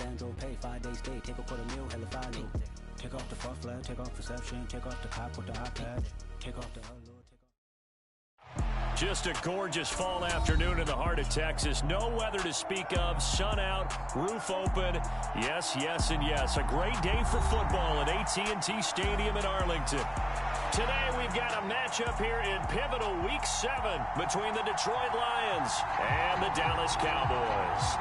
Sandro pay, 5-day stay, take a quarter meal, hella follow. Take off the fuck flag, take off reception, take off the cop with the iPad, take off the allure, take off. Just a gorgeous fall afternoon in the heart of Texas. No weather to speak of. Sun out, roof open. Yes, yes, and yes. A great day for football at AT&T Stadium in Arlington. Today we've got a matchup here in pivotal Week 7 between the Detroit Lions and the Dallas Cowboys.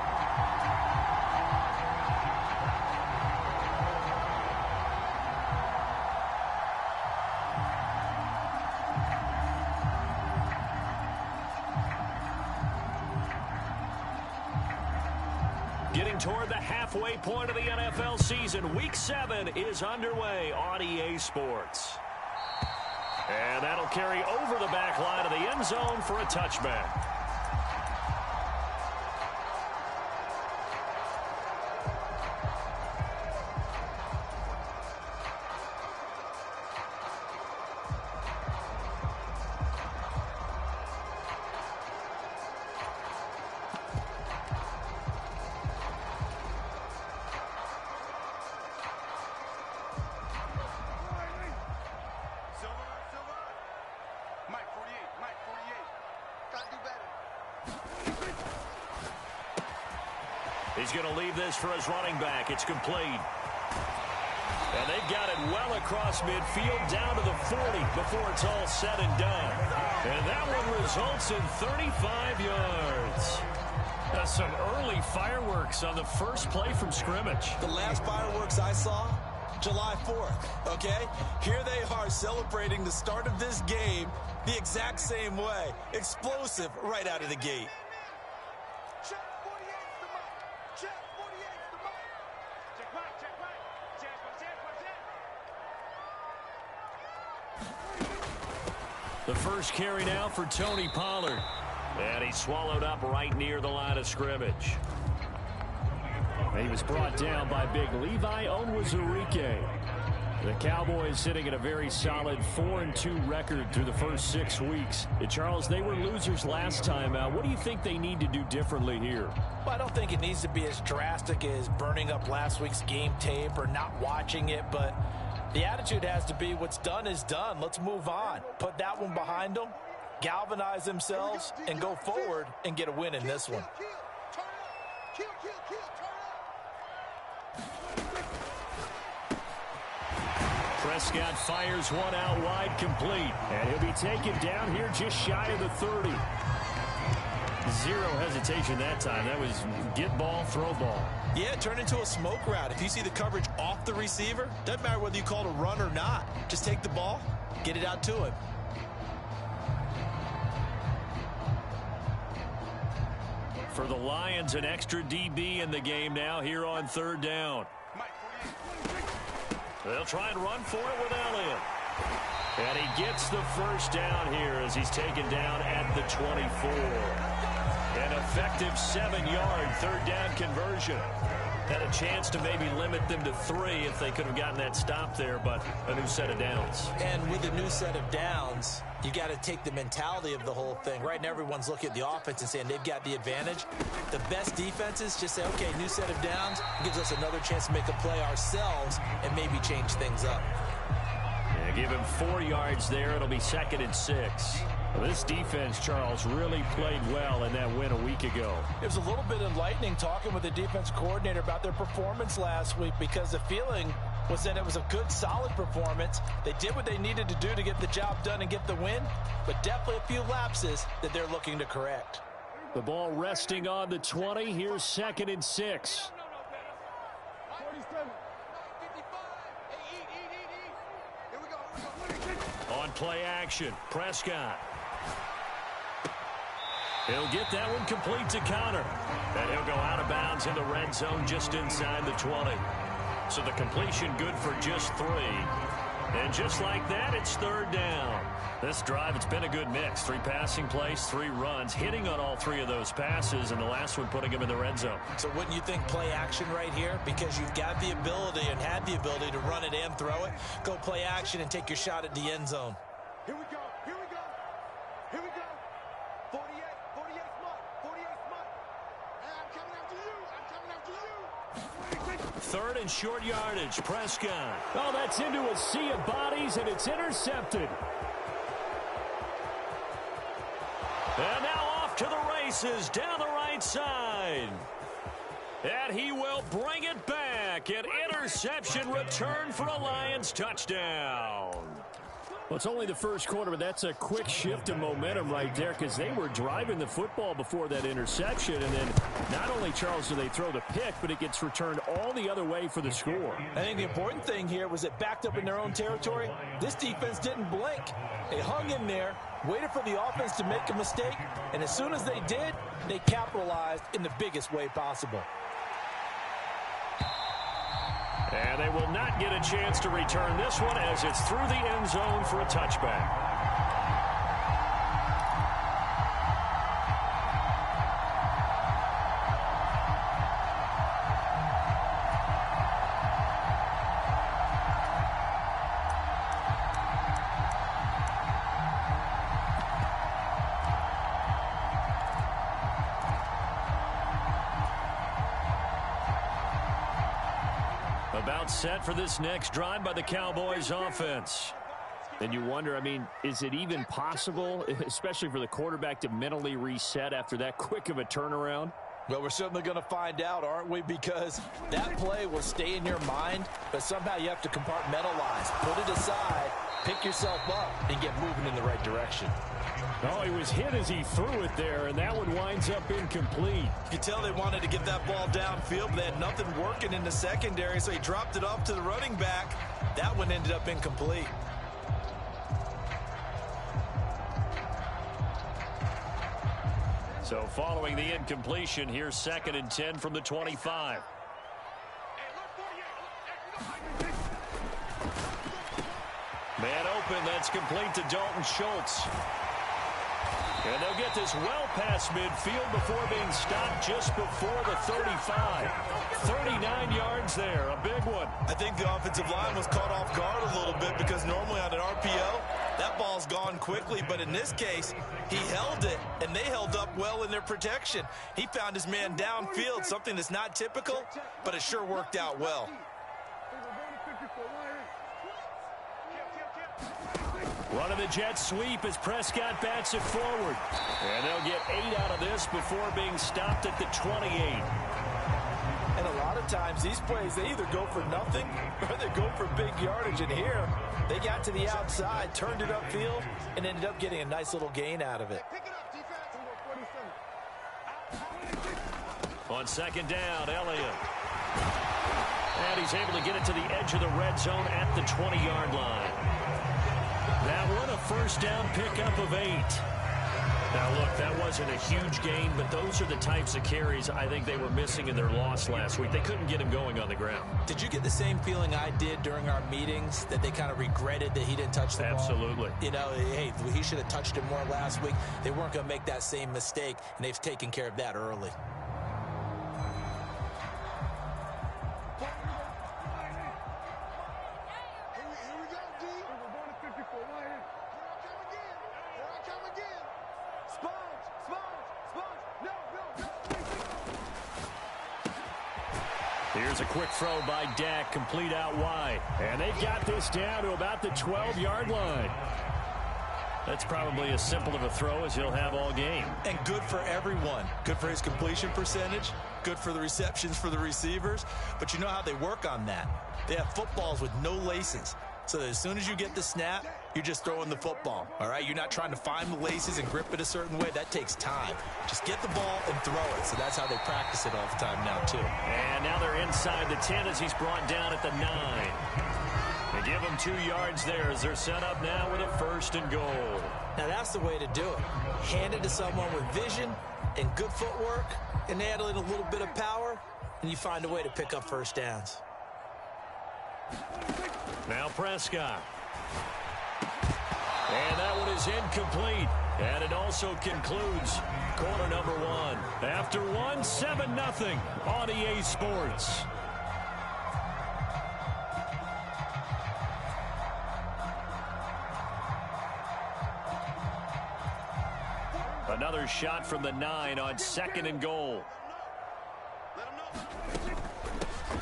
Getting toward the halfway point of the NFL season, Week 7 is underway on EA Sports. And that'll carry over the back line of the end zone for a touchback. He's going to leave this for his running back. It's complete. And they've got it well across midfield down to the 40 before it's all said and done. And that one results in 35 yards. That's some early fireworks on the first play from scrimmage. The last fireworks I saw, July 4th, okay? Here they are celebrating the start of this game the exact same way. Explosive right out of the gate. The first carry now for Tony Pollard. And he's swallowed up right near the line of scrimmage. He was brought down by big Levi Onwuzurike. The Cowboys sitting at a very solid 4-2 record through the first 6 weeks. Charles, they were losers last time out. What do you think they need to do differently here? Well, I don't think it needs to be as drastic as burning up last week's game tape or not watching it, but the attitude has to be what's done is done. Let's move on. Put that one behind them, galvanize themselves, and go forward and get a win in this one. Prescott fires one out wide, complete. And he'll be taken down here just shy of the 30. Zero hesitation that time. That was get ball, throw ball. Yeah, turn into a smoke route. If you see the coverage off the receiver, doesn't matter whether you call it a run or not. Just take the ball, get it out to him. For the Lions, an extra DB in the game now here on third down. They'll try and run for it with Elliott. And he gets the first down here as he's taken down at the 24. An effective 7-yard third down conversion. Had a chance to maybe limit them to 3 if they could have gotten that stop there, but a new set of downs. And with a new set of downs, you got to take the mentality of the whole thing. Right now, everyone's looking at the offense and saying they've got the advantage. The best defenses just say, okay, new set of downs gives us another chance to make a play ourselves and maybe change things up. Yeah, give him 4 yards there. It'll be 2nd and 6. Well, this defense, Charles, really played well in that win a week ago. It was a little bit enlightening talking with the defense coordinator about their performance last week because the feeling was that it was a good, solid performance. They did what they needed to do to get the job done and get the win, but definitely a few lapses that they're looking to correct. The ball resting on the 20. Here's 2nd and 6. On play action, Prescott. He'll get that one complete to Connor. And he'll go out of bounds in the red zone just inside the 20. So the completion good for just 3. And just like that, it's third down. This drive, it's been a good mix. 3 passing plays, 3 runs, hitting on all 3 of those passes, and the last one putting him in the red zone. So wouldn't you think play action right here? Because you've got the ability and had the ability to run it and throw it. Go play action and take your shot at the end zone. Here we go, here we go, here we go. 48 smart, 48 smart. I'm coming after you, I'm coming after you. third and short yardage. Prescott. Oh, that's into a sea of bodies, and it's intercepted. And now off to the races down the right side. And he will bring it back. An interception return for a Lions touchdown. Well, it's only the first quarter, but that's a quick shift of momentum right there because they were driving the football before that interception. And then not only, Charles, do they throw the pick, but it gets returned all the other way for the score. I think the important thing here was it backed up in their own territory. This defense didn't blink. They hung in there, waited for the offense to make a mistake, and as soon as they did, they capitalized in the biggest way possible. And they will not get a chance to return this one as it's through the end zone for a touchback. About set for this next drive by the Cowboys offense. And you wonder, I mean, is it even possible, especially for the quarterback, to mentally reset after that quick of a turnaround? Well, we're certainly going to find out, aren't we? Because that play will stay in your mind, but somehow you have to compartmentalize, put it aside, pick yourself up, and get moving in the right direction. Oh, he was hit as he threw it there, and that one winds up incomplete. You could tell they wanted to get that ball downfield, but they had nothing working in the secondary, so he dropped it off to the running back. That one ended up incomplete. So following the incompletion, here's 2nd and 10 from the 25. Man open, that's complete to Dalton Schultz. And they'll get this well past midfield before being stopped just before the 35. 39 yards there, a big one. I think the offensive line was caught off guard a little bit because normally on an RPO, that ball's gone quickly. But in this case, he held it, and they held up well in their protection. He found his man downfield, something that's not typical, but it sure worked out well. Running the jet sweep as Prescott bats it forward. And they'll get 8 out of this before being stopped at the 28. And a lot of times these plays, they either go for nothing or they go for big yardage. And here, they got to the outside, turned it upfield, and ended up getting a nice little gain out of it. On 2nd down, Elliott. And he's able to get it to the edge of the red zone at the 20-yard line. That one a first down pickup of 8. Now, look, that wasn't a huge gain, but those are the types of carries I think they were missing in their loss last week. They couldn't get him going on the ground. Did you get the same feeling I did during our meetings, that they kind of regretted that he didn't touch the ball? Absolutely. You know, hey, he should have touched it more last week. They weren't going to make that same mistake, and they've taken care of that early. Here's a quick throw by Dak, complete out wide. And they've got this down to about the 12-yard line. That's probably as simple of a throw as he'll have all game. And good for everyone. Good for his completion percentage. Good for the receptions for the receivers. But you know how they work on that. They have footballs with no laces. So that as soon as you get the snap, you're just throwing the football, all right? You're not trying to find the laces and grip it a certain way. That takes time. Just get the ball and throw it. So that's how they practice it all the time now, too. And now they're inside the 10 as he's brought down at the 9. They give him 2 yards there as they're set up now with a 1st and goal. Now that's the way to do it. Hand it to someone with vision and good footwork, and add in a little bit of power, and you find a way to pick up first downs. Now Prescott. And that one is incomplete. And it also concludes quarter number 1. After 1, 7-0 on EA Sports. Another shot from the 9 on 2nd and goal.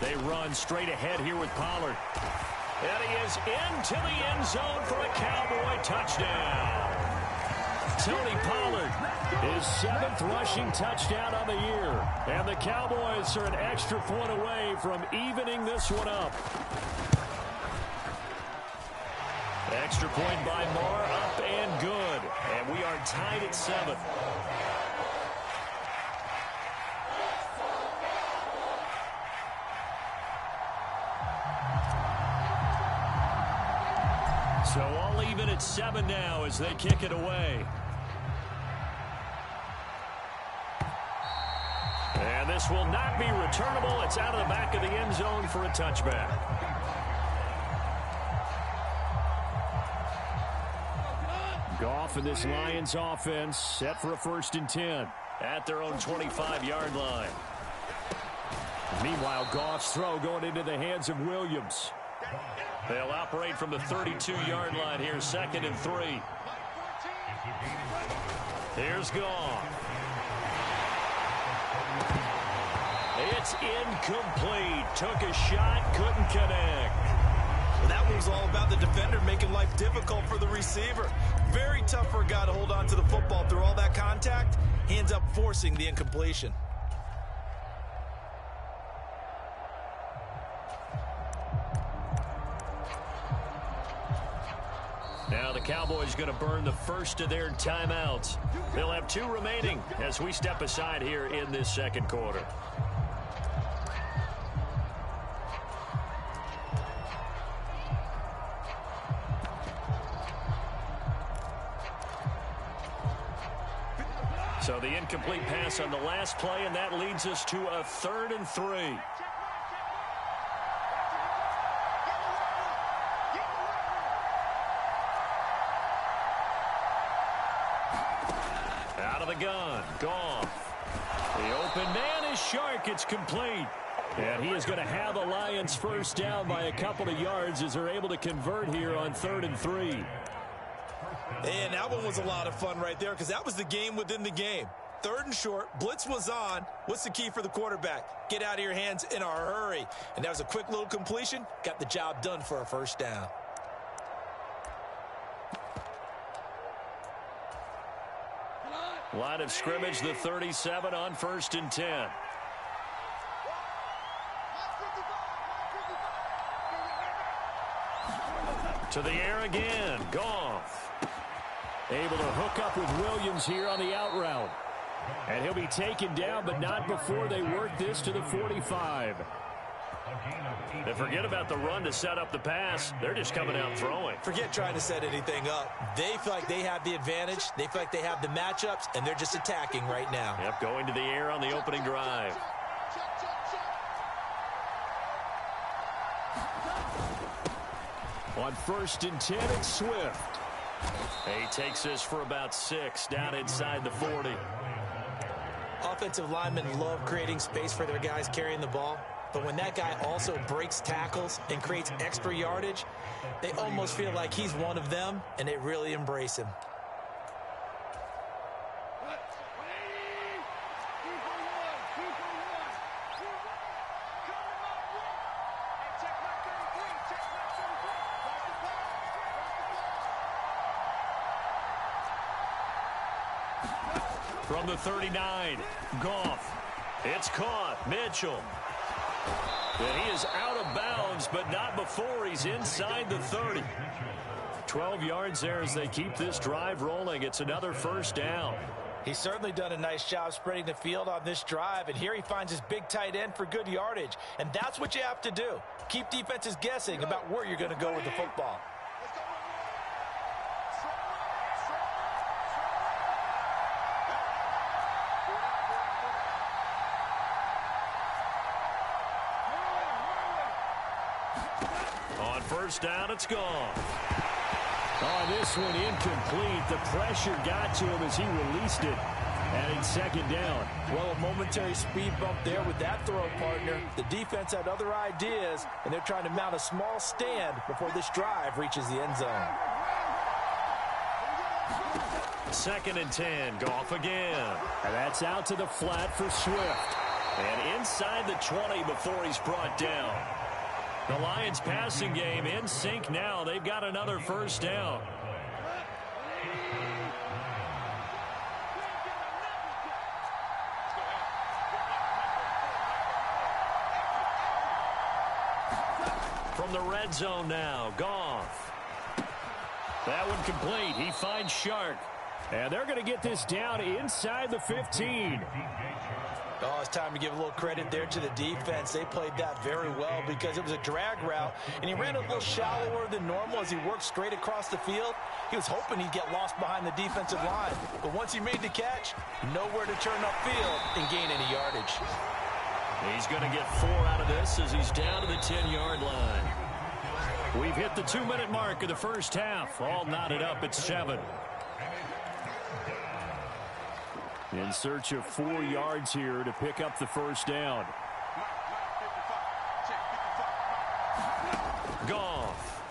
They run straight ahead here with Pollard. And he is into the end zone for a Cowboy touchdown. Tony Pollard, his 7th rushing touchdown on the year. And the Cowboys are an extra point away from evening this one up. Extra point by Marr, up and good. And we are tied at 7. So all even at 7 now as they kick it away. And this will not be returnable. It's out of the back of the end zone for a touchback. Goff and this Lions offense set for a 1st and 10 at their own 25-yard line. Meanwhile, Goff's throw going into the hands of Williams. They'll operate from the 32-yard line here, 2nd and 3. Here's Goff. It's incomplete. Took a shot, couldn't connect. Well, that one was all about the defender making life difficult for the receiver. Very tough for a guy to hold on to the football through all that contact. He ends up forcing the incompletion. Now the Cowboys going to burn the first of their timeouts. They'll have 2 remaining as we step aside here in this 2nd quarter. So the incomplete pass on the last play, and that leads us to a 3rd and 3. Out of the gun, Goff. The open man is Shark. It's complete. And he is going to have the Lions first down by a couple of yards as they're able to convert here on 3rd and 3. And that one was a lot of fun right there because that was the game within the game. 3rd and short, blitz was on. What's the key for the quarterback? Get out of your hands in a hurry. And that was a quick little completion. Got the job done for a 1st down. Line of scrimmage, the 37 on 1st and 10. To the air again, Goff. Able to hook up with Williams here on the out route. And he'll be taken down, but not before they work this to the 45. And forget about the run to set up the pass. They're just coming out throwing. Forget trying to set anything up. They feel like they have the advantage. They feel like they have the matchups, and they're just attacking right now. Yep, going to the air on the opening drive. On 1st and 10, it's Swift. He takes this for about 6 down inside the 40. Offensive linemen love creating space for their guys carrying the ball. But when that guy also breaks tackles and creates extra yardage, they almost feel like he's one of them, and they really embrace him. From the 39, Goff. It's caught. Mitchell. And he is out of bounds, but not before he's inside the 30. 12 yards there as they keep this drive rolling. It's another 1st down. He's certainly done a nice job spreading the field on this drive, and here he finds his big tight end for good yardage. And that's what you have to do. Keep defenses guessing about where you're going to go with the football. On 1st down, it's gone. Oh, this one incomplete. The pressure got to him as he released it. And it's 2nd down. Well, a momentary speed bump there with that throw, partner. The defense had other ideas, and they're trying to mount a small stand before this drive reaches the end zone. 2nd and 10, Goff again. And that's out to the flat for Swift. And inside the 20 before he's brought down. The Lions passing game in sync now. They've got another first down. From the red zone now, Goff. That one complete. He finds Shark. And they're going to get this down inside the 15. Oh, it's time to give a little credit there to the defense. They played that very well because it was a drag route, and he ran a little shallower than normal as he worked straight across the field. He was hoping he'd get lost behind the defensive line. But once he made the catch, nowhere to turn upfield and gain any yardage. He's going to get 4 out of this as he's down to the 10-yard line. We've hit the 2-minute mark of the first half. All knotted up at 7. In search of 4 yards here to pick up the first down. Goff.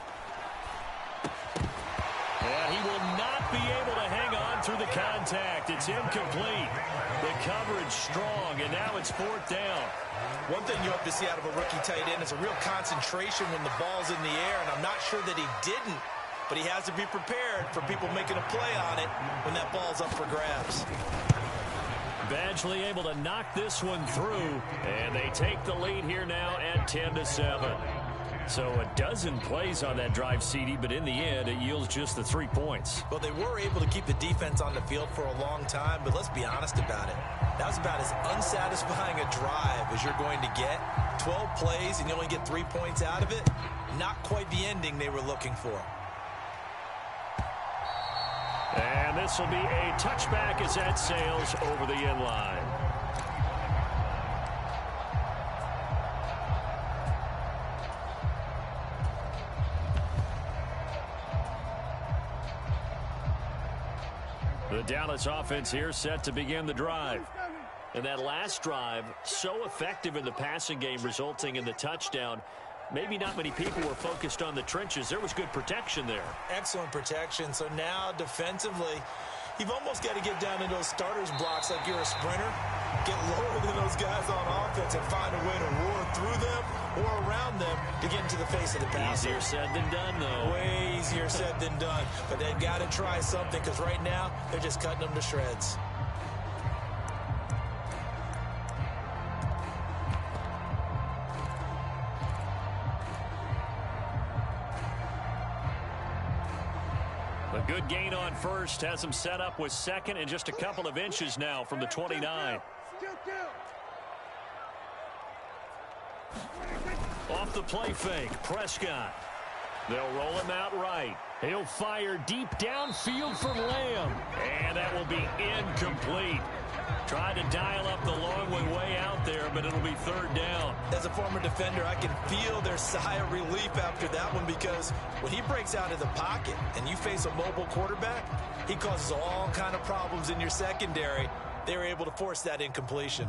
And he will not be able to hang on through the contact. It's incomplete. The coverage strong, and now it's 4th down. One thing you have to see out of a rookie tight end is a real concentration when the ball's in the air, and I'm not sure that he didn't, but he has to be prepared for people making a play on it when that ball's up for grabs. Badgley able to knock this one through, and they take the lead here now at 10-7. So a dozen plays on that drive, CD, but in the end, it yields just the 3 points. Well, they were able to keep the defense on the field for a long time, but let's be honest about it. That was about as unsatisfying a drive as you're going to get. 12 plays, and you only get 3 points out of it. Not quite the ending they were looking for. And this will be a touchback as that sails over the end line. The Dallas offense here set to begin the drive. And that last drive, so effective in the passing game, resulting in the touchdown. Maybe not many people were focused on the trenches. There was good protection there. Excellent protection. So now defensively, you've almost got to get down in those starters blocks like you're a sprinter. Get lower than those guys on offense and find a way to roar through them or around them to get into the face of the passer. Easier said than done, though. Way easier said than done. But they've got to try something because right now they're just cutting them to shreds. A good gain on first has him set up with second and just a couple of inches now from the 29. Off the play fake, Prescott. They'll roll him out right. He'll fire deep downfield for Lamb. And that will be incomplete. Tried to dial up the long one way out there, but it'll be 3rd down. As a former defender, I can feel their sigh of relief after that one because when he breaks out of the pocket and you face a mobile quarterback, he causes all kind of problems in your secondary. They were able to force that incompletion.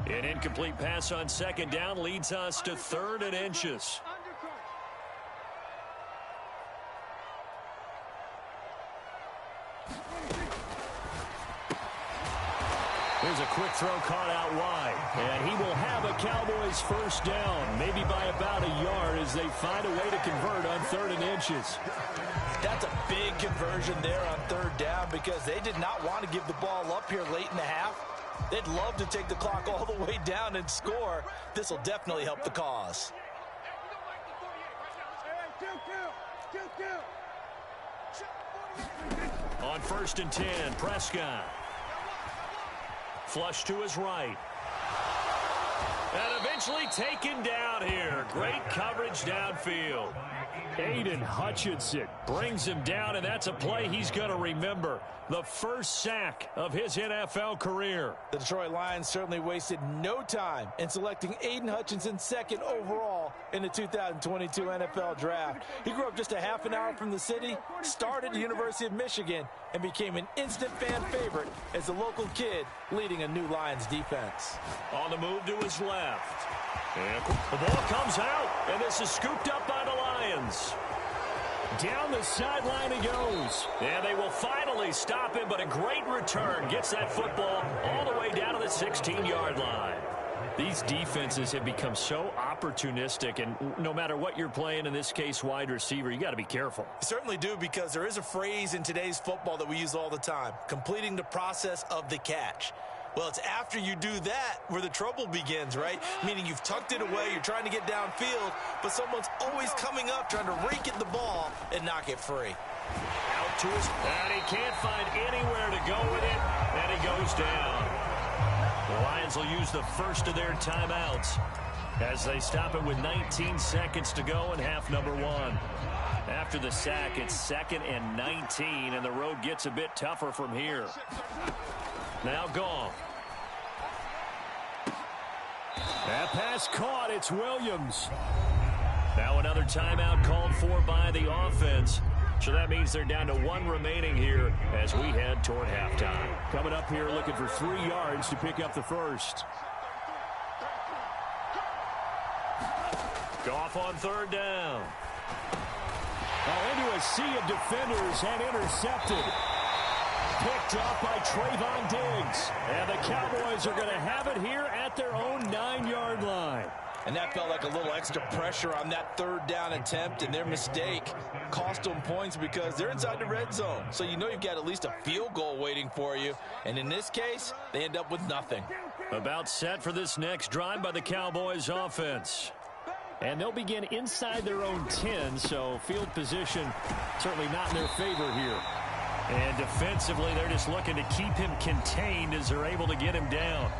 An incomplete pass on 2nd down leads us to 3rd and inches. Here's a quick throw caught out wide. And he will have a Cowboys first down, maybe by about a yard as they find a way to convert on 3rd and inches. That's a big conversion there on 3rd down because they did not want to give the ball up here late in the half. They'd love to take the clock all the way down and score. This will definitely help the cause. On 1st and 10, Prescott. Flush to his right. And eventually taken down here. Great coverage downfield. Aiden Hutchinson brings him down, and that's a play he's going to remember. The first sack of his NFL career. The Detroit Lions certainly wasted no time in selecting Aiden Hutchinson second overall in the 2022 NFL Draft. He grew up just a half an hour from the city, started at the University of Michigan, and became an instant fan favorite as a local kid leading a new Lions defense. On the move to his left. And the ball comes out, and this is scooped up by the Lions. Down the sideline he goes. And they will finally stop him, but a great return gets that football all the way down to the 16-yard line. These defenses have become so opportunistic, and no matter what you're playing, in this case wide receiver, you got to be careful. You certainly do, because there is a phrase in today's football that we use all the time: completing the process of the catch. Well, it's after you do that where the trouble begins, right? Meaning you've tucked it away, you're trying to get downfield, but someone's always coming up trying to rake at the ball and knock it free. Out to his, and he can't find anywhere to go with it, and he goes down. The Lions will use the first of their timeouts as they stop it with 19 seconds to go in half number one. After the sack, it's 2nd and 19, and the road gets a bit tougher from here. Now Goff. That pass caught. It's Williams. Now another timeout called for by the offense. So that means they're down to 1 remaining here as we head toward halftime. Coming up here looking for 3 yards to pick up the first. Goff on 3rd down. Into a sea of defenders and intercepted. Picked off by Trayvon Diggs. And the Cowboys are going to have it here at their own 9-yard line. And that felt like a little extra pressure on that 3rd down attempt, and their mistake cost them points because they're inside the red zone. So you know you've got at least a field goal waiting for you. And in this case, they end up with nothing. About set for this next drive by the Cowboys offense. And they'll begin inside their own 10, so field position certainly not in their favor here. And defensively, they're just looking to keep him contained as they're able to get him down.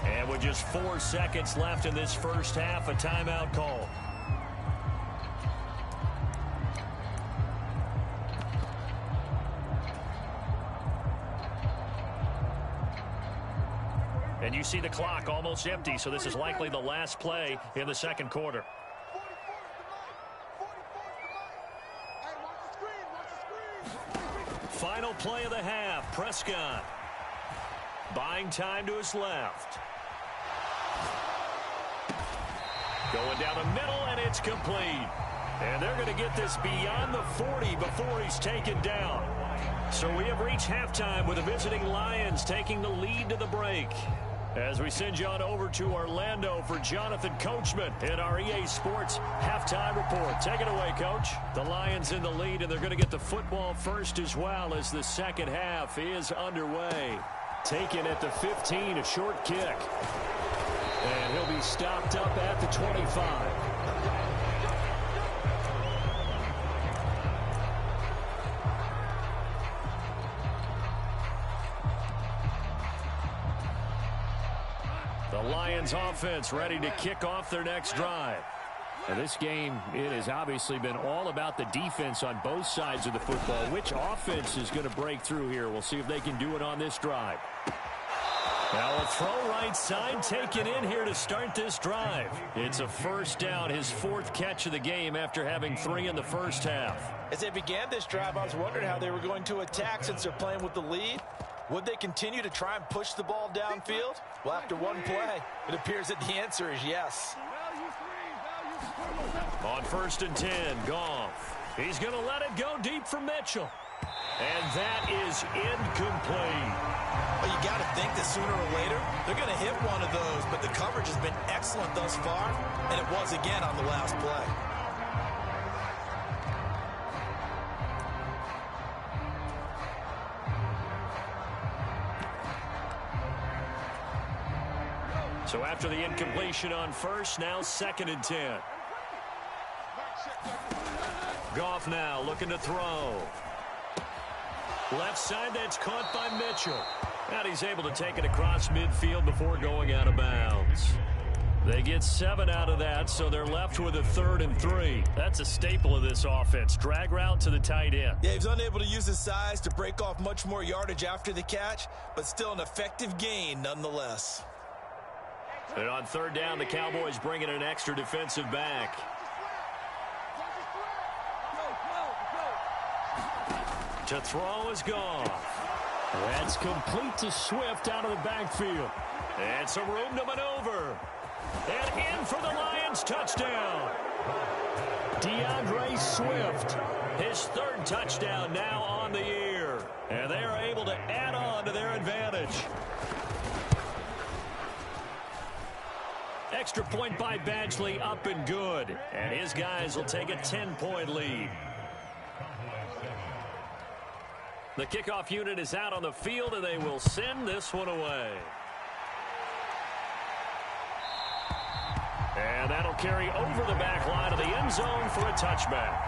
And with just 4 seconds left in this first half, a timeout call. And you see the clock almost empty, so this is likely the last play in the second quarter. Final play of the half. Prescott buying time to his left. Going down the middle, and it's complete. And they're going to get this beyond the 40 before he's taken down. So we have reached halftime with the visiting Lions taking the lead to the break. As we send you on over to Orlando for Jonathan Coachman in our EA Sports Halftime Report. Take it away, Coach. The Lions in the lead, and they're going to get the football first as well as the second half is underway. Taken at the 15, a short kick. And he'll be stopped up at the 25. The Lions offense ready to kick off their next drive. Now this game, it has obviously been all about the defense on both sides of the football. Which offense is going to break through here? We'll see if they can do it on this drive. Now a throw right side taken in here to start this drive. It's a first down, his 4th catch of the game after having 3 in the first half. As they began this drive, I was wondering how they were going to attack since they're playing with the lead. Would they continue to try and push the ball downfield? Well, after one play, it appears that the answer is yes. On 1st and 10, Goff. He's going to let it go deep for Mitchell. And that is incomplete. Well, you got to think that sooner or later, they're going to hit one of those, but the coverage has been excellent thus far, and it was again on the last play. So after the incompletion on 1st, now 2nd and 10. Goff now looking to throw. Left side, that's caught by Mitchell. And he's able to take it across midfield before going out of bounds. They get 7 out of that, so they're left with a 3rd and 3. That's a staple of this offense. Drag route to the tight end. Yeah, he's unable to use his size to break off much more yardage after the catch, but still an effective gain nonetheless. And on 3rd down, the Cowboys bring in an extra defensive back. To throw is gone. That's complete to Swift out of the backfield. And some room to maneuver. And in for the Lions touchdown. DeAndre Swift. His 3rd touchdown now on the year. And they are able to add on to their advantage. Extra point by Badgley, up and good. And his guys will take a 10-point lead. The kickoff unit is out on the field, and they will send this one away. And that'll carry over the back line of the end zone for a touchback.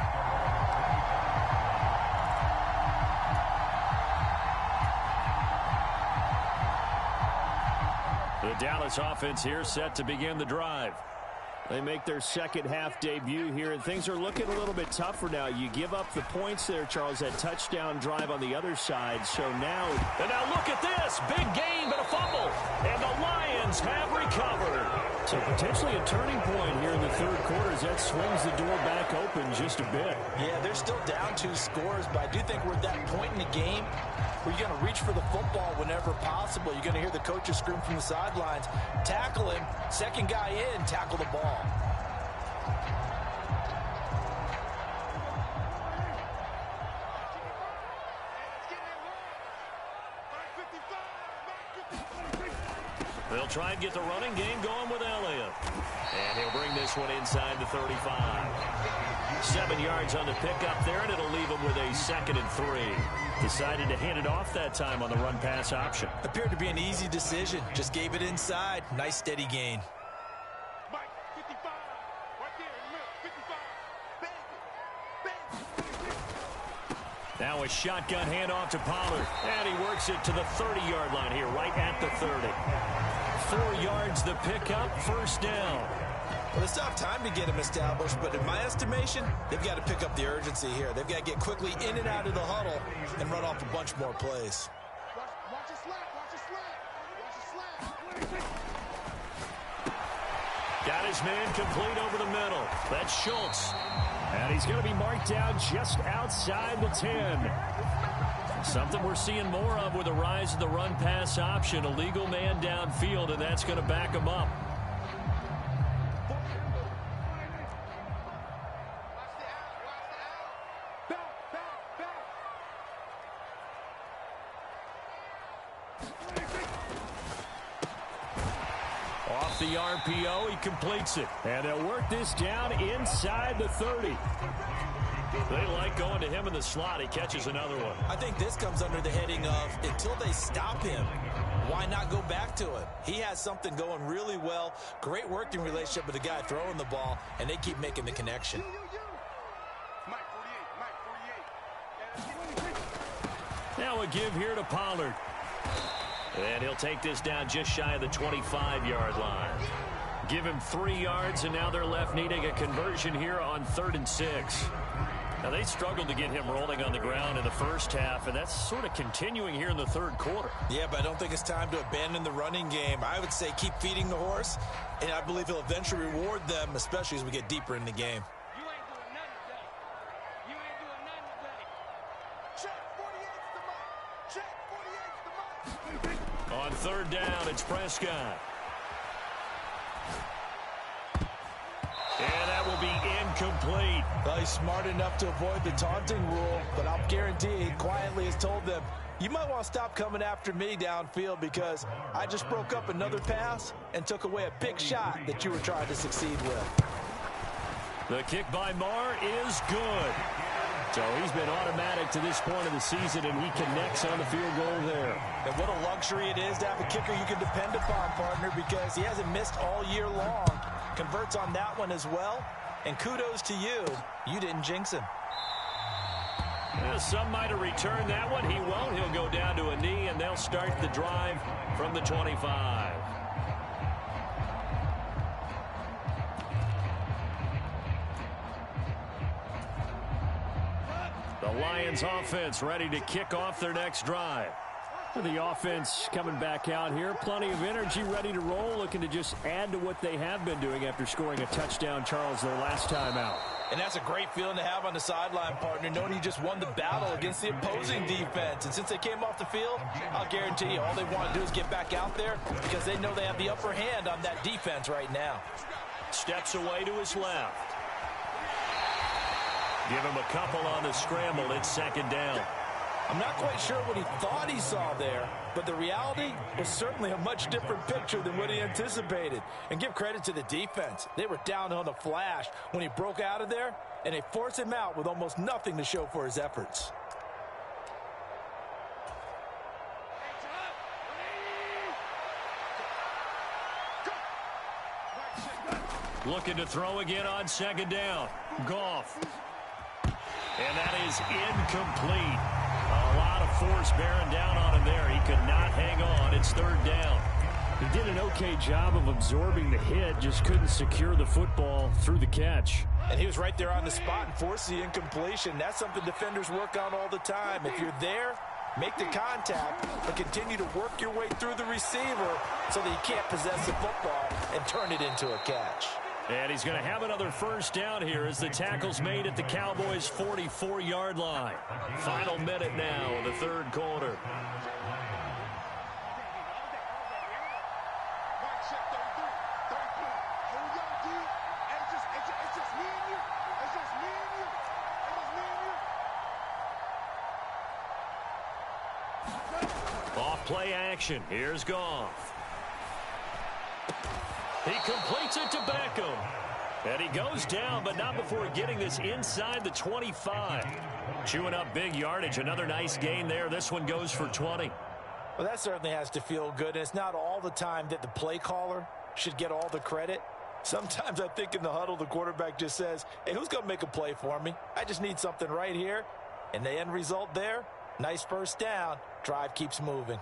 The Dallas offense here set to begin the drive. They make their second half debut here, and things are looking a little bit tougher now. You give up the points there, Charles, that touchdown drive on the other side. So now... And now look at this. Big gain, but a fumble. And the Lions have recovered. So potentially a turning point here in the 3rd quarter as that swings the door back open just a bit. Yeah, they're still down 2 scores, but I do think we're at that point in the game where you're going to reach for the football whenever possible. You're going to hear the coaches scream from the sidelines. Tackle him. Second guy in, tackle the ball. They'll try and get the running game going with Elliott. And he'll bring this one inside the 35. 7 yards on the pickup there, and it'll leave him with a 2nd and 3. Decided to hand it off that time on the run-pass option. Appeared to be an easy decision. Just gave it inside. Nice, steady gain. Now a shotgun handoff to Pollard. And he works it to the 30-yard line here, right at the 30. 4 yards the pickup, 1st down. Well, they still have time to get him established, but in my estimation, they've got to pick up the urgency here. They've got to get quickly in and out of the huddle and run off a bunch more plays. Watch your slack, watch your slack, watch your slack. Got his man complete over the middle. That's Schultz. And he's going to be marked down just outside the 10. Something we're seeing more of with the rise of the run-pass option. A legal man downfield, and that's going to back him up. Off the RPO, he completes it. And they'll work this down inside the 30. They like going to him in the slot. He catches another one. I think this comes under the heading of until they stop him, why not go back to it? He has something going really well. Great working relationship with the guy throwing the ball, and they keep making the connection. Now a give here to Pollard. And he'll take this down just shy of the 25-yard line. Give him 3 yards, and now they're left needing a conversion here on 3rd and 6. Now, they struggled to get him rolling on the ground in the first half, and that's sort of continuing here in the 3rd quarter. Yeah, but I don't think it's time to abandon the running game. I would say keep feeding the horse, and I believe he'll eventually reward them, especially as we get deeper in the game. You ain't doing nothing today. You ain't doing nothing today. Check 48's the mark. Check 48's the mark. On 3rd down, it's Prescott. And that will be incomplete. Well, he's smart enough to avoid the taunting rule, but I'll guarantee he quietly has told them, you might want to stop coming after me downfield because I just broke up another pass and took away a big shot that you were trying to succeed with. The kick by Marr is good. So he's been automatic to this point of the season, and he connects on the field goal there. And what a luxury it is to have a kicker you can depend upon, partner, because he hasn't missed all year long. Converts on that one as well. And kudos to you. You didn't jinx him. Yeah, some might have returned that one. He won't. He'll go down to a knee, and they'll start the drive from the 25. The Lions offense ready to kick off their next drive. The offense coming back out here. Plenty of energy, ready to roll, looking to just add to what they have been doing after scoring a touchdown, Charles, their last time out. And that's a great feeling to have on the sideline, partner, knowing you just won the battle against the opposing defense. And since they came off the field, I'll guarantee you all they want to do is get back out there because they know they have the upper hand on that defense right now. Steps away to his left. Give him a couple on the scramble. It's second down. I'm not quite sure what he thought he saw there, but the reality was certainly a much different picture than what he anticipated. And give credit to the defense. They were down on the flash when he broke out of there, and they forced him out with almost nothing to show for his efforts. Looking to throw again on second down. Goff. And that is incomplete. A lot of force bearing down on him there. He could not hang on. It's third down. He did an okay job of absorbing the hit, just couldn't secure the football through the catch. And he was right there on the spot and forced the incompletion. That's something defenders work on all the time. If you're there, make the contact, but continue to work your way through the receiver so that you can't possess the football and turn it into a catch. And he's going to have another first down here as the tackle's made at the Cowboys' 44-yard line. Final minute now of the third quarter. Off play action. Here's Goff. He completes it to Beckham. And he goes down, but not before getting this inside the 25. Chewing up big yardage. Another nice gain there. This one goes for 20. Well, that certainly has to feel good. And it's not all the time that the play caller should get all the credit. Sometimes I think in the huddle, the quarterback just says, hey, who's going to make a play for me? I just need something right here. And the end result there, nice first down. Drive keeps moving.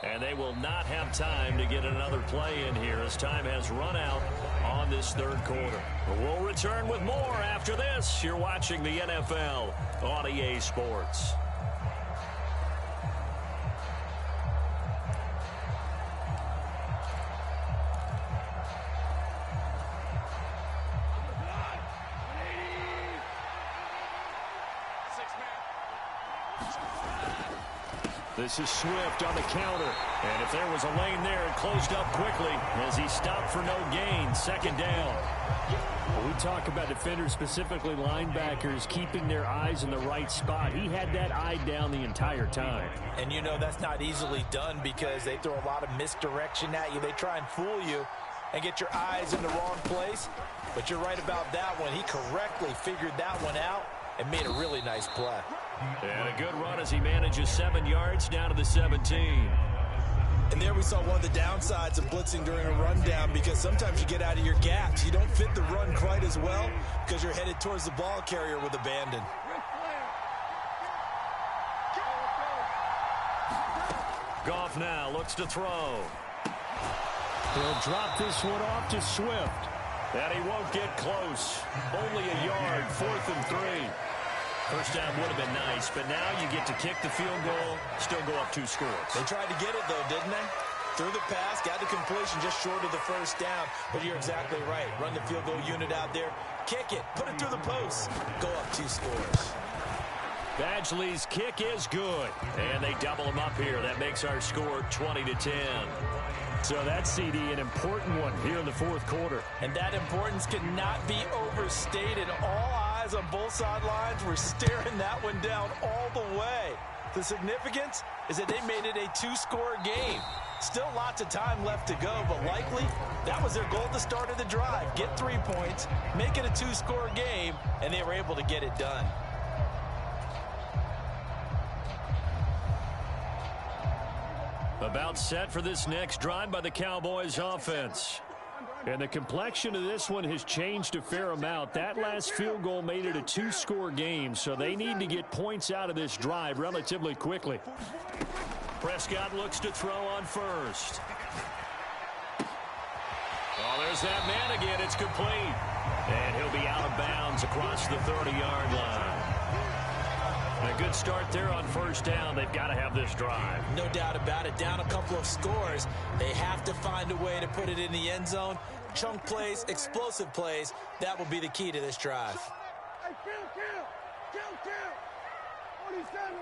And they will not have time to get another play in here as time has run out on this third quarter. But we'll return with more after this. You're watching the NFL on EA Sports. This is Swift on the counter. And if there was a lane there, it closed up quickly as he stopped for no gain. Second down. When we talk about defenders, specifically linebackers, keeping their eyes in the right spot. He had that eye down the entire time. And you know that's not easily done because they throw a lot of misdirection at you. They try and fool you and get your eyes in the wrong place. But you're right about that one. He correctly figured that one out and made a really nice play. And a good run as he manages 7 yards down to the 17. And there we saw one of the downsides of blitzing during a rundown because sometimes you get out of your gaps. You don't fit the run quite as well because you're headed towards the ball carrier with abandon. Goff now looks to throw. He'll drop this one off to Swift. And he won't get close. Only a yard, 4th and 3. First down would have been nice, but now you get to kick the field goal, still go up 2 scores. They tried to get it, though, didn't they? Threw the pass, got the completion just short of the first down. But you're exactly right. Run the field goal unit out there, kick it, put it through the post, go up 2 scores. Badgley's kick is good, and they double him up here. That makes our score 20-10. So that's, CD, an important one here in the fourth quarter. And that importance cannot be overstated. All eyes on both sidelines were staring that one down all the way. The significance is that they made it a 2-score game. Still lots of time left to go, but likely that was their goal at the start of the drive. Get 3 points, make it a 2-score game, and they were able to get it done. About set for this next drive by the Cowboys offense. And the complexion of this one has changed a fair amount. That last field goal made it a 2-score game, so they need to get points out of this drive relatively quickly. Prescott looks to throw on first. Oh, there's that man again. It's complete. And he'll be out of bounds across the 30-yard line. A good start there on first down. They've got to have this drive. No doubt about it. Down a couple of scores. They have to find a way to put it in the end zone. Chunk plays, explosive plays. That will be the key to this drive. Hey, kill. 47.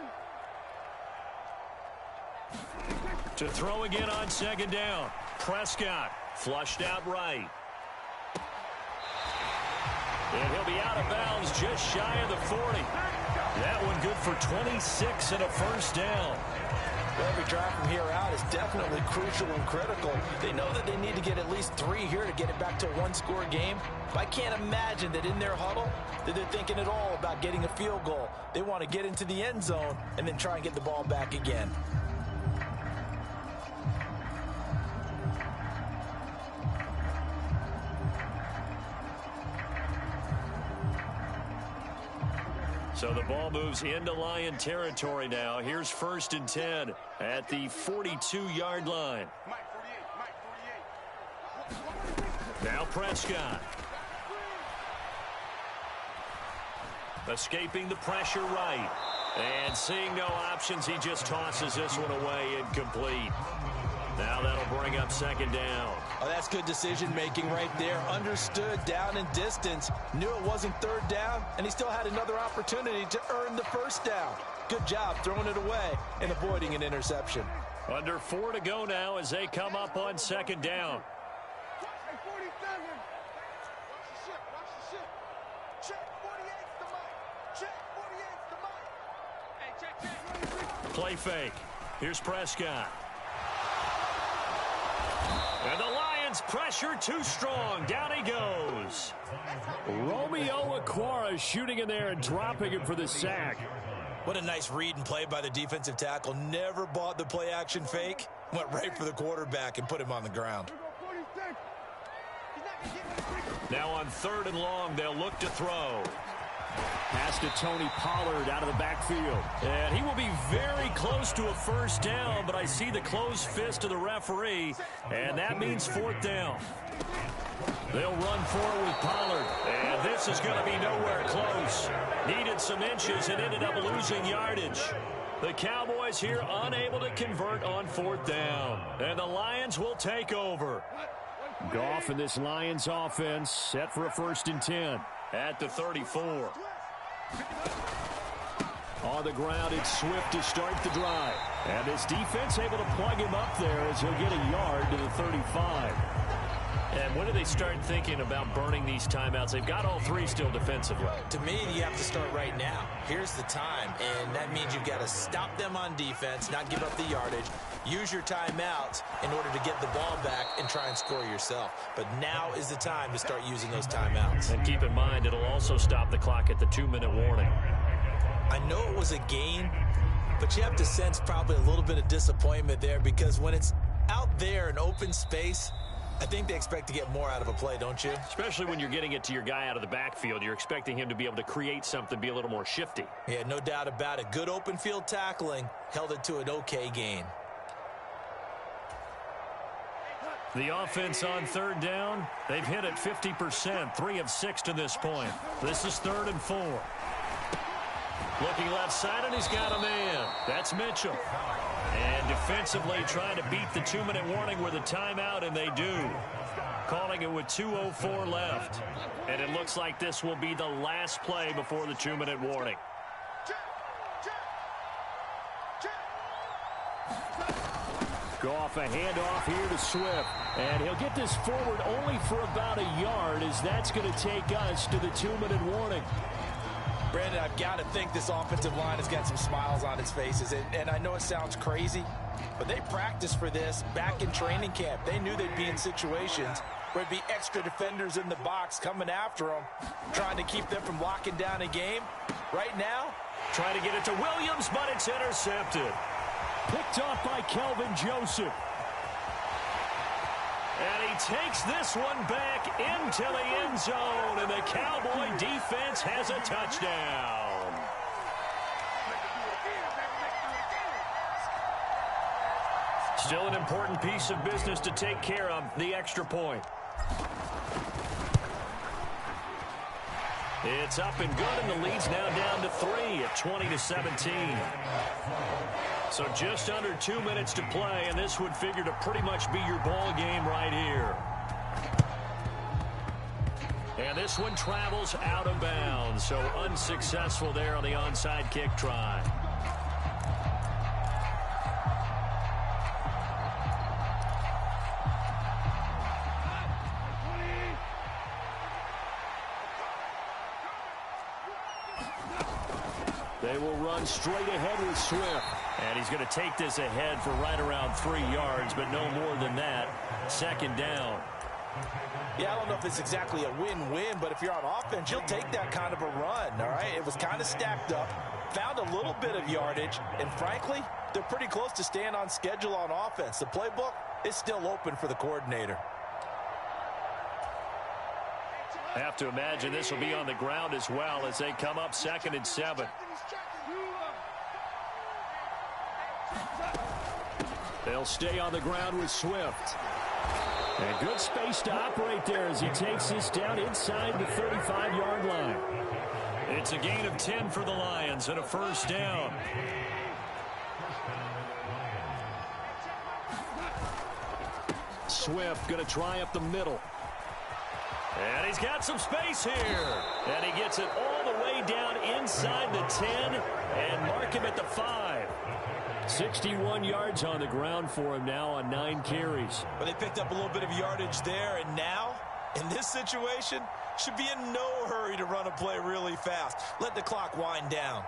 To throw again on second down. Prescott flushed out right. And he'll be out of bounds just shy of the 40. That one good for 26 and a first down. Well, every drive from here out is definitely crucial and critical. They know that they need to get at least 3 here to get it back to a 1-score game. But I can't imagine that in their huddle that they're thinking at all about getting a field goal. They want to get into the end zone and then try and get the ball back again. So the ball moves into Lion territory now. Here's 1st and 10 at the 42-yard line. Now Prescott. Escaping the pressure right. And seeing no options, he just tosses this one away incomplete. Now that'll bring up second down. Oh, that's good decision-making right there. Understood down and distance. Knew it wasn't 3rd down, and he still had another opportunity to earn the 1st down. Good job throwing it away and avoiding an interception. Under 4 to go now as they come up on second down. Hey, 47. Watch the ship. Check 48's the mic. Check 48's the mic. Hey, check. Play fake. Here's Prescott. And the Lions pressure too strong. Down he goes. Romeo Okwara shooting in there and dropping him for the sack. What a nice read and play by the defensive tackle. Never bought the play-action fake. Went right for the quarterback and put him on the ground. Now on 3rd and long, they'll look to throw. Pass to Tony Pollard out of the backfield. And he will be very close to a 1st down, but I see the closed fist of the referee, and that means 4th down. They'll run forward with Pollard, and this is going to be nowhere close. Needed some inches and ended up losing yardage. The Cowboys here unable to convert on 4th down, and the Lions will take over. Goff and this Lions offense set for a 1st and 10. At the 34. On the ground, it's Swift to start the drive. And this defense able to plug him up there as he'll get a yard to the 35. And when do they start thinking about burning these timeouts? They've got all 3 still defensively. To me, you have to start right now. Here's the time, and that means you've got to stop them on defense, not give up the yardage, use your timeouts in order to get the ball back and try and score yourself. But now is the time to start using those timeouts. And keep in mind, it'll also stop the clock at the 2-minute warning. I know it was a gain, but you have to sense probably a little bit of disappointment there because when it's out there in open space, I think they expect to get more out of a play, don't you? Especially when you're getting it to your guy out of the backfield. You're expecting him to be able to create something, be a little more shifty. Yeah, no doubt about it. Good open field tackling held it to an okay gain. The offense on 3rd down, they've hit it 50%, 3 of 6 to this point. This is 3rd and 4. Looking left side, and he's got a man. That's Mitchell. And defensively trying to beat the 2-minute warning with a timeout, and they do. Calling it with 2:04 left. And it looks like this will be the last play before the 2-minute warning. Goff a handoff here to Swift. And he'll get this forward only for about a yard as that's going to take us to the 2-minute warning. Brandon, I've got to think this offensive line has got some smiles on its faces. And I know it sounds crazy, but they practiced for this back in training camp. They knew they'd be in situations where it'd be extra defenders in the box coming after them, trying to keep them from locking down a game. Right now, trying to get it to Williams, but it's intercepted. Picked off by Kelvin Joseph. And he takes this one back into the end zone, and the Cowboy defense has a touchdown. Still an important piece of business to take care of, the extra point. It's up and good, and the lead's now down to 3 at 20-17. So just under 2 minutes to play, and this would figure to pretty much be your ball game right here. And this one travels out of bounds, so unsuccessful there on the onside kick try. They will run straight ahead with Swift. And he's going to take this ahead for right around 3 yards, but no more than that. Second down. Yeah, I don't know if it's exactly a win-win, but if you're on offense, you'll take that kind of a run, all right? It was kind of stacked up, found a little bit of yardage, and frankly, they're pretty close to staying on schedule on offense. The playbook is still open for the coordinator. I have to imagine this will be on the ground as well as they come up 2nd and 7. They'll stay on the ground with Swift. And good space to operate there as he takes this down inside the 35-yard line. It's a gain of 10 for the Lions and a first down. Swift going to try up the middle. And he's got some space here. And he gets it all the way down inside the 10 and mark him at the 5. 61 yards on the ground for him now on 9 carries. But they picked up a little bit of yardage there, and now, in this situation, should be in no hurry to run a play really fast. Let the clock wind down.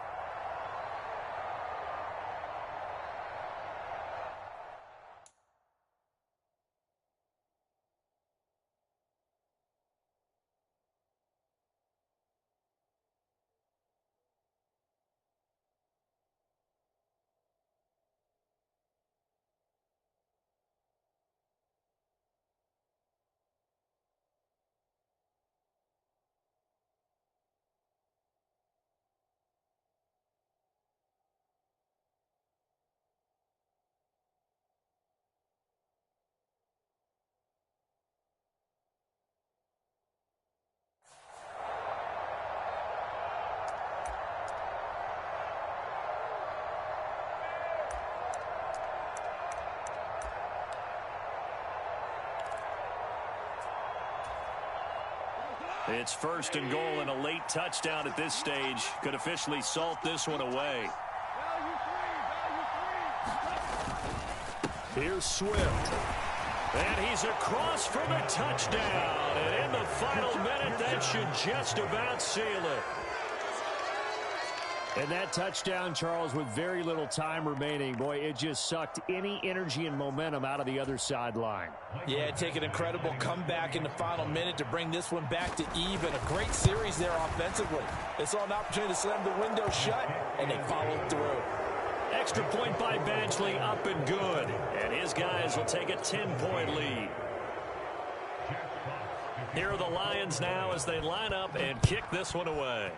It's 1st and goal, and a late touchdown at this stage could officially salt this one away. Here's Swift. And he's across for the touchdown. And in the final minute, that should just about seal it. And that touchdown, Charles, with very little time remaining, boy, it just sucked any energy and momentum out of the other sideline. Yeah, take an incredible comeback in the final minute to bring this one back to even. A great series there offensively. They saw an opportunity to slam the window shut, and they followed through. Extra point by Badgley, up and good. And his guys will take a 10-point lead. Here are the Lions now as they line up and kick this one away.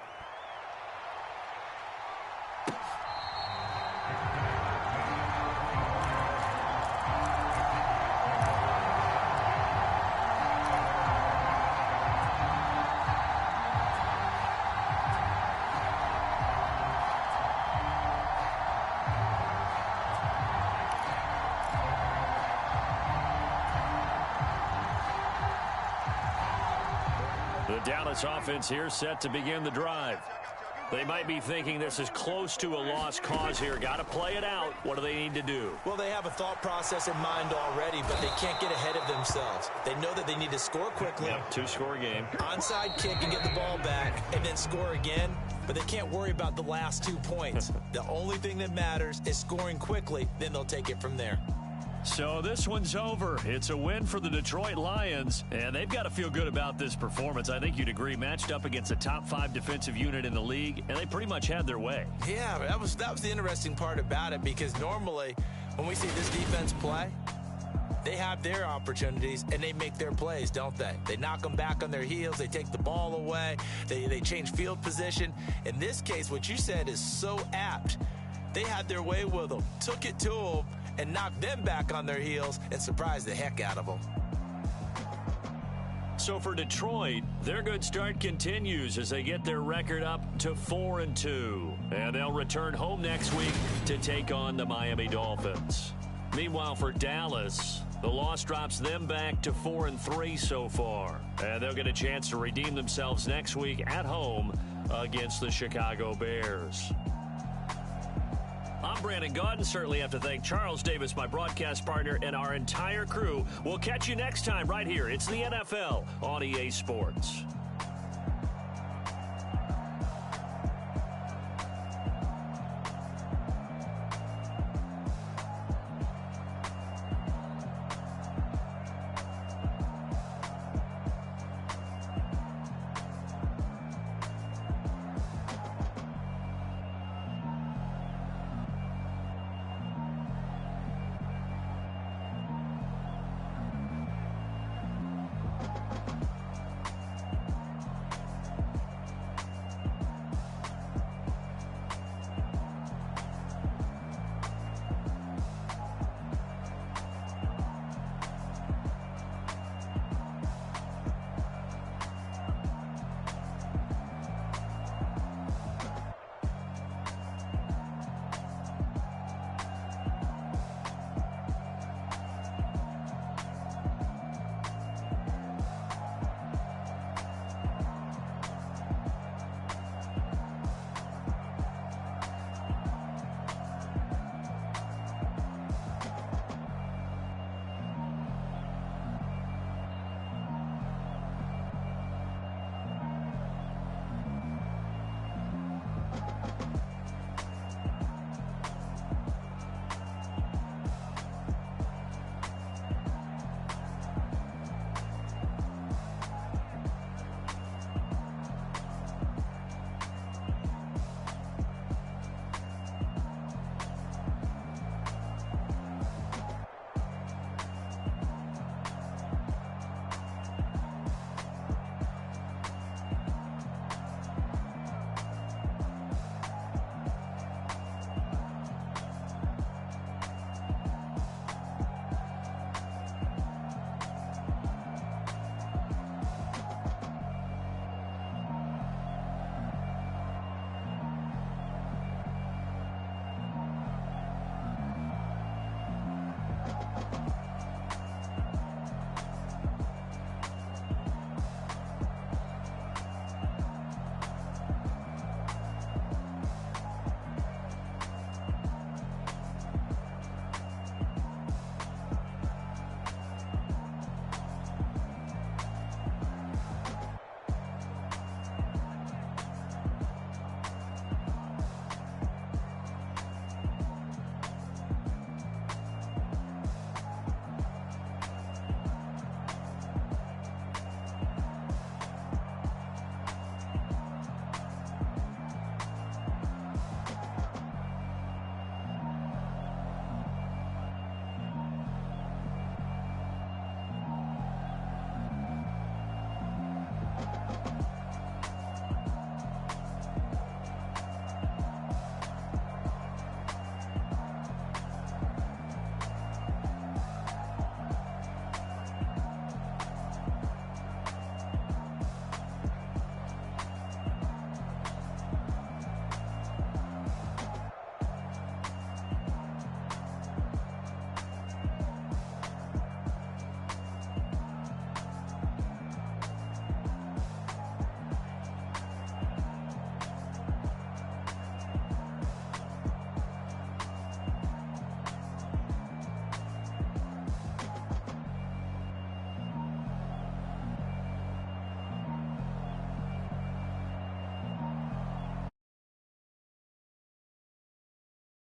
Dallas offense here set to begin the drive. They might be thinking this is close to a lost cause here. Got to play it out. What do they need to do? Well, they have a thought process in mind already, but they can't get ahead of themselves. They know that they need to score quickly. Yep, 2-score game. Onside kick and get the ball back and then score again, but they can't worry about the last 2 points. The only thing that matters is scoring quickly, then they'll take it from there. So this one's over. It's a win for the Detroit Lions, and they've got to feel good about this performance. I think you'd agree, matched up against a top 5 defensive unit in the league, and they pretty much had their way. Yeah, that was the interesting part about it, because normally when we see this defense play, they have their opportunities, and they make their plays, don't they? They knock them back on their heels. They take the ball away. They change field position. In this case, what you said is so apt. They had their way with them, took it to them, and knocked them back on their heels and surprised the heck out of them. So for Detroit, their good start continues as they get their record up to 4-2. And they'll return home next week to take on the Miami Dolphins. Meanwhile, for Dallas, the loss drops them back to 4-3 so far. And they'll get a chance to redeem themselves next week at home against the Chicago Bears. I'm Brandon Gaudin. Certainly have to thank Charles Davis, my broadcast partner, and our entire crew. We'll catch you next time right here. It's the NFL on EA Sports.